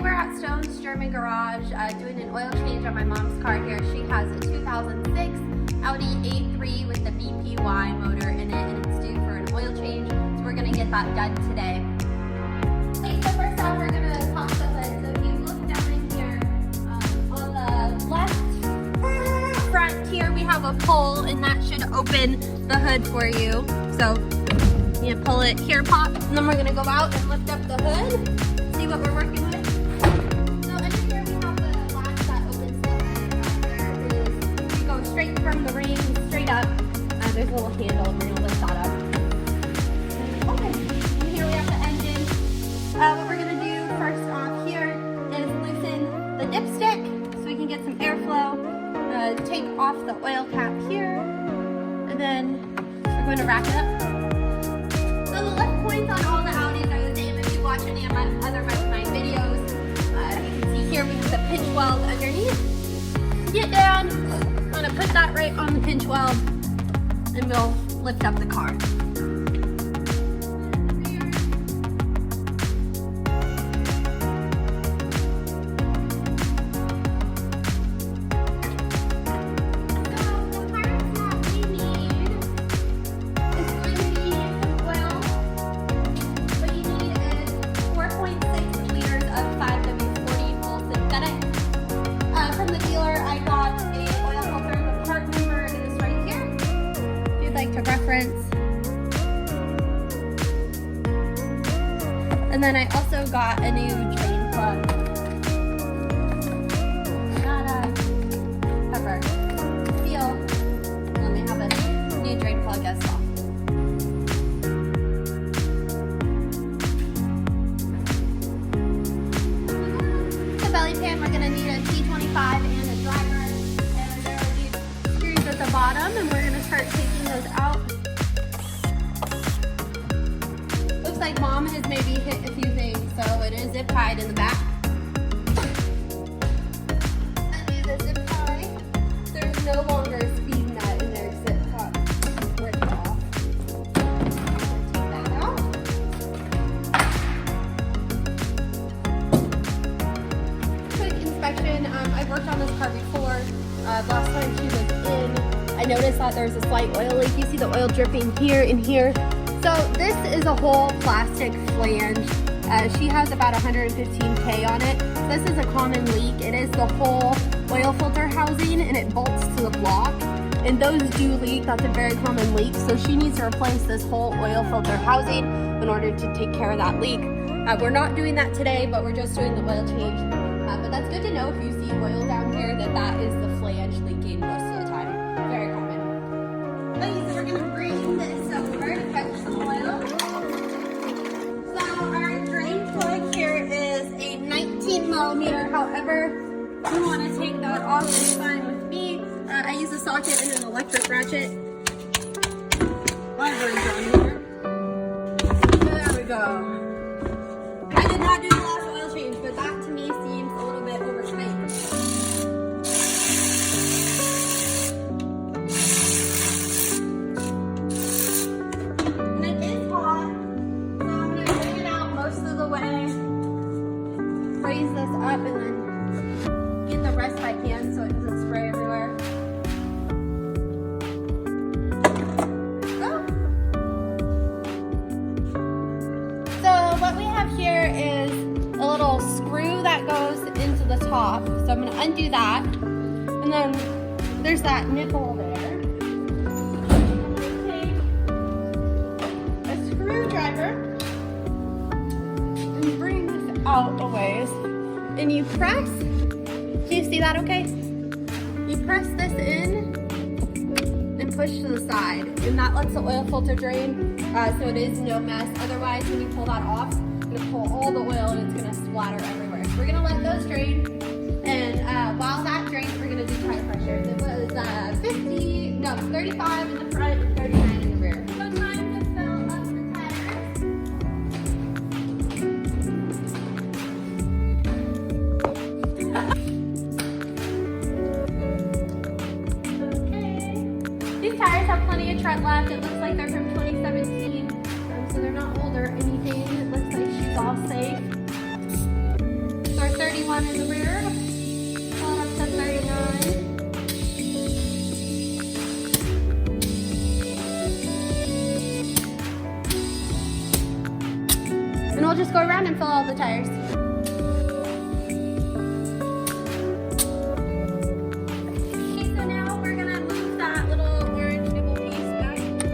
we're at Stone's German Garage doing an oil change on my mom's car here. She has a 2006 Audi A3 with the BPY motor in it, and it's due for an oil change. So we're gonna get that done today. Okay, so first off, we're gonna pop the hood. So if you look down in here, on the left front here, we have a pull, and that should open the hood for you. So you pull it here, pop, and then we're gonna go out and lift up the hood. See what we're working with. So under here we have the latch that opens the hood. There is, you go straight from the ring, straight up. There's a little handle, and we're gonna lift that up. Okay, and here we have the engine. What we're gonna do first off here is loosen the dipstick so we can get some airflow. Take off the oil cap here, and then we're going to rack it up. So the lift points on all the Audis are the same. If you watch any of my other my videos, you can see here we have the pinch weld underneath. Get down. I'm going to put that right on the pinch weld, and we'll lift up the car. To reference. And then I also got a new drain plug. Pepper. Steel. Let me have a new drain plug as well. The belly pan, we're gonna need a T25 and a driver. And there are these screws at the bottom, and we're gonna start taking those out. Looks like mom has maybe hit a few things, so it is zip tied in the back. Undo the zip tie. There's no longer a speed nut in there, zip tie. Rip it off. Take that out. Quick inspection. I've worked on this car before. Last time she was in, I noticed that there's a slight oil leak. You see the oil dripping here and here. So this is a whole plastic flange. She has about 115K on it. This is a common leak. It is the whole oil filter housing, and it bolts to the block. And those do leak. That's a very common leak. So she needs to replace this whole oil filter housing in order to take care of that leak. We're not doing that today, but we're just doing the oil change. But that's good to know if you see oil down here that is the flange leaking most of the time. Very common. Okay, so we're going to bring this over to fetch some oil. So our drain plug here is a 19 millimeter. However, if you want to take that off, it's fine with me. I use a socket and an electric ratchet. Library's on here. There we go. I did not do the last oil change, but that to me seems a little bit overtight. And it is hot, so I'm going to bring it out most of the way, raise this up, and then get the rest I can so it doesn't spray everywhere. So what we have here is a little screw that goes into the top. So I'm going to undo that. And then there's that nipple there. I'm going to take a screwdriver and bring this out a ways. And you press. Can you see that okay? You press this in and push to the side. And that lets the oil filter drain. So it is no mess. Otherwise, when you pull that off, it's going to pull all the oil and it's going to splatter everywhere. So we're going to let those drain. And while that drains, we're going to do tire pressure. It was 35 in the front and 39 in the rear. So time to fill up the tires. Okay. These tires have plenty of tread left. It looks like they're from 2017. So they're not old or anything. It looks like she's all safe. So our 41 in the rear. Going up to 39. And we'll just go around and fill all the tires. Okay, so now we're gonna move that little orange nibble piece back to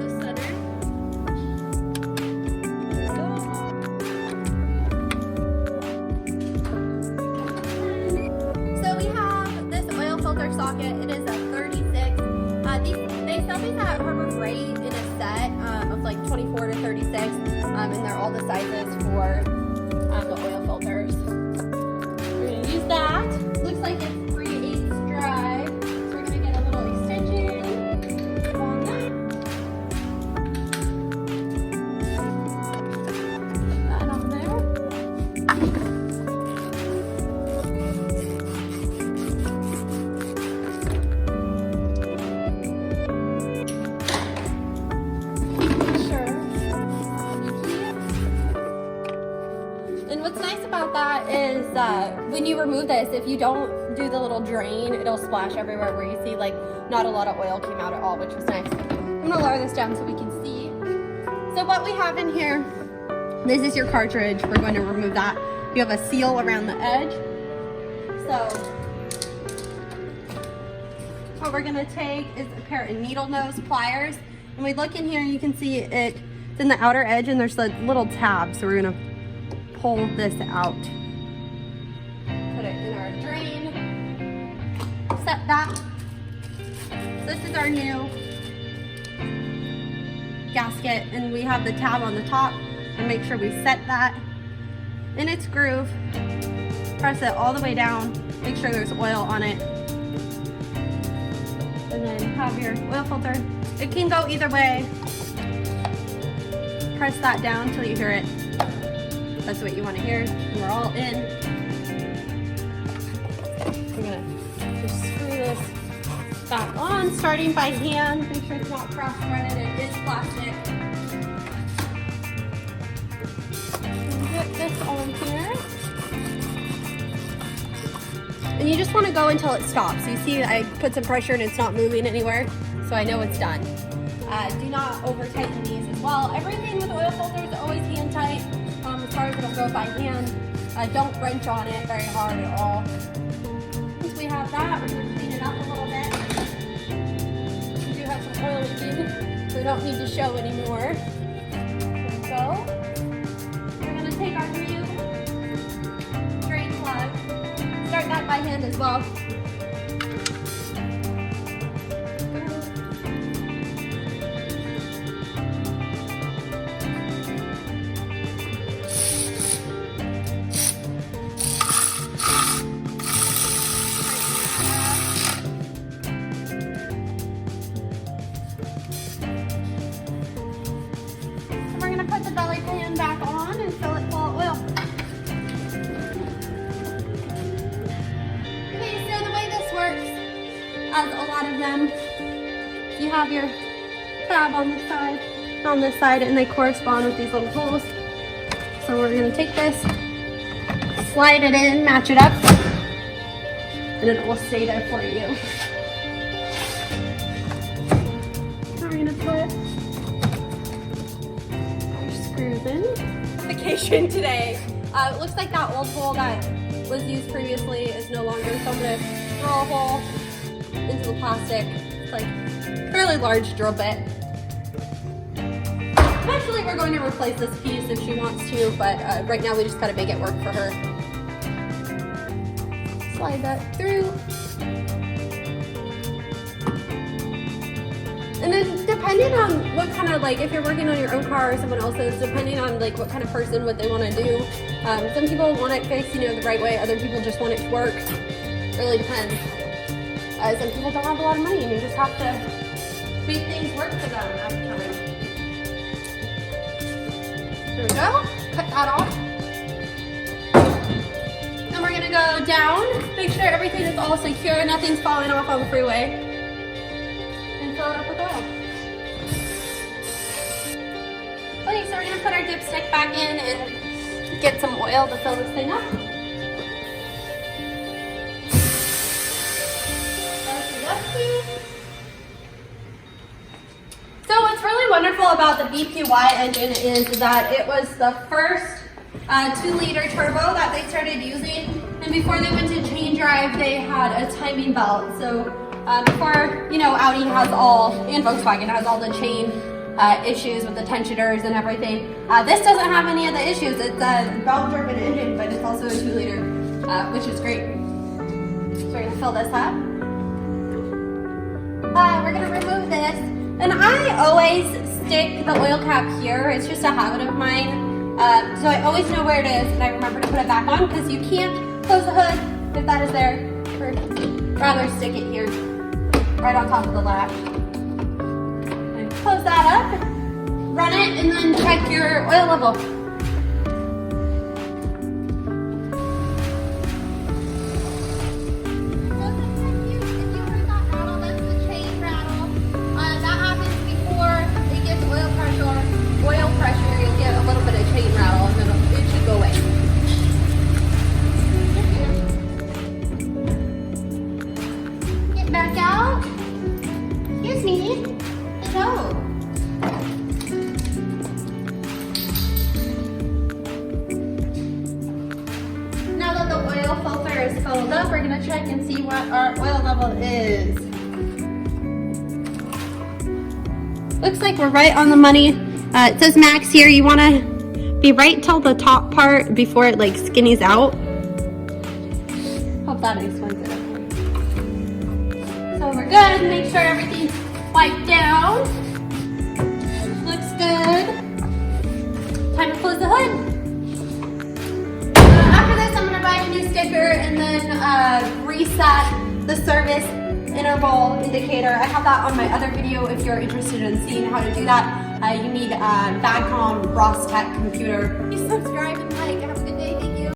the center. So we have this oil filter socket. It is a 36. They sell these at Harbor Freight in a set of like 24 to 36. And they're all the sizes for the oil filters. We're going to use that. Looks like it's 3/8 drive. So we're going to get a little extension on that. Put that on there. And what's nice about that is when you remove this, if you don't do the little drain, it'll splash everywhere where you see like not a lot of oil came out at all, which was nice. I'm gonna lower this down so we can see. So what we have in here, this is your cartridge. We're going to remove that. You have a seal around the edge. So what we're gonna take is a pair of needle nose pliers. And we look in here and you can see it's in the outer edge and there's a little tab. So we're gonna pull this out. Put it in our drain. Set that. This is our new gasket and we have the tab on the top and make sure we set that in its groove. Press it all the way down. Make sure there's oil on it. And then have your oil filter. It can go either way. Press that down until you hear it. That's what you want to hear. And we're all in. I'm gonna just screw this back on, starting by hand. Make sure it's not cross-threaded. It is plastic. Get this on here. And you just want to go until it stops. You see, I put some pressure and it's not moving anywhere, so I know it's done. Do not over-tighten these as well. Everything with oil filters is always hand tight. As far as it'll go by hand. Don't wrench on it very hard at all. Once we have that, we're going to clean it up a little bit. We do have some oil leaking, so we don't need to show anymore. There we go. We're going to take our new drain plug. Start that by hand as well. Put the belly pan back on and fill it full of oil. Okay, so the way this works, as a lot of them, you have your tab on this side, and they correspond with these little holes. So we're going to take this, slide it in, match it up, and it will stay there for you. So we're going to put in. Vacation today. It looks like that old hole that was used previously is no longer, so I'm going to drill a hole into the plastic. It's like a fairly large drill bit. Eventually we're going to replace this piece if she wants to, but right now we just got to make it work for her. Slide that through. And then depending on what kind of, like, if you're working on your own car or someone else's, depending on like what kind of person, what they want to do. Some people want it fixed, you know, the right way. Other people just want it to work. It really depends. Some people don't have a lot of money and you just have to make things work for them at the time. There we go. Cut that off. Then we're gonna go down, make sure everything is all secure, nothing's falling off on the freeway. Fill it up with oil. Okay, so we're going to put our dipstick back in and get some oil to fill this thing up. wonderful about the BPY engine is that it was the first 2-liter turbo that they started using, and before they went to chain drive, they had a timing belt. So before, you know, Audi has all, and Volkswagen has all the chain issues with the tensioners and everything. This doesn't have any of the issues. It's a belt-driven engine, but it's also a 2-liter, which is great. So we're gonna fill this up. We're gonna remove this, and I always stick the oil cap here. It's just a habit of mine, so I always know where it is, and I remember to put it back on because you can't close the hood if that is there. Or rather, stick it here, right on top of the latch. And close that up, run it, and then check your oil level. Back out. Excuse me. Hello. Now that the oil filter is filled up, we're going to check and see what our oil level is. Looks like we're right on the money. It says max here. You want to be right till the top part before it like skinnies out. Hope that explains it. So we're good. Make sure everything's wiped down. Looks good. Time to close the hood. After this, I'm going to buy a new sticker and then reset the service interval indicator. I have that on my other video if you're interested in seeing how to do that. You need a Bagcom Rostec computer. Please subscribe and like.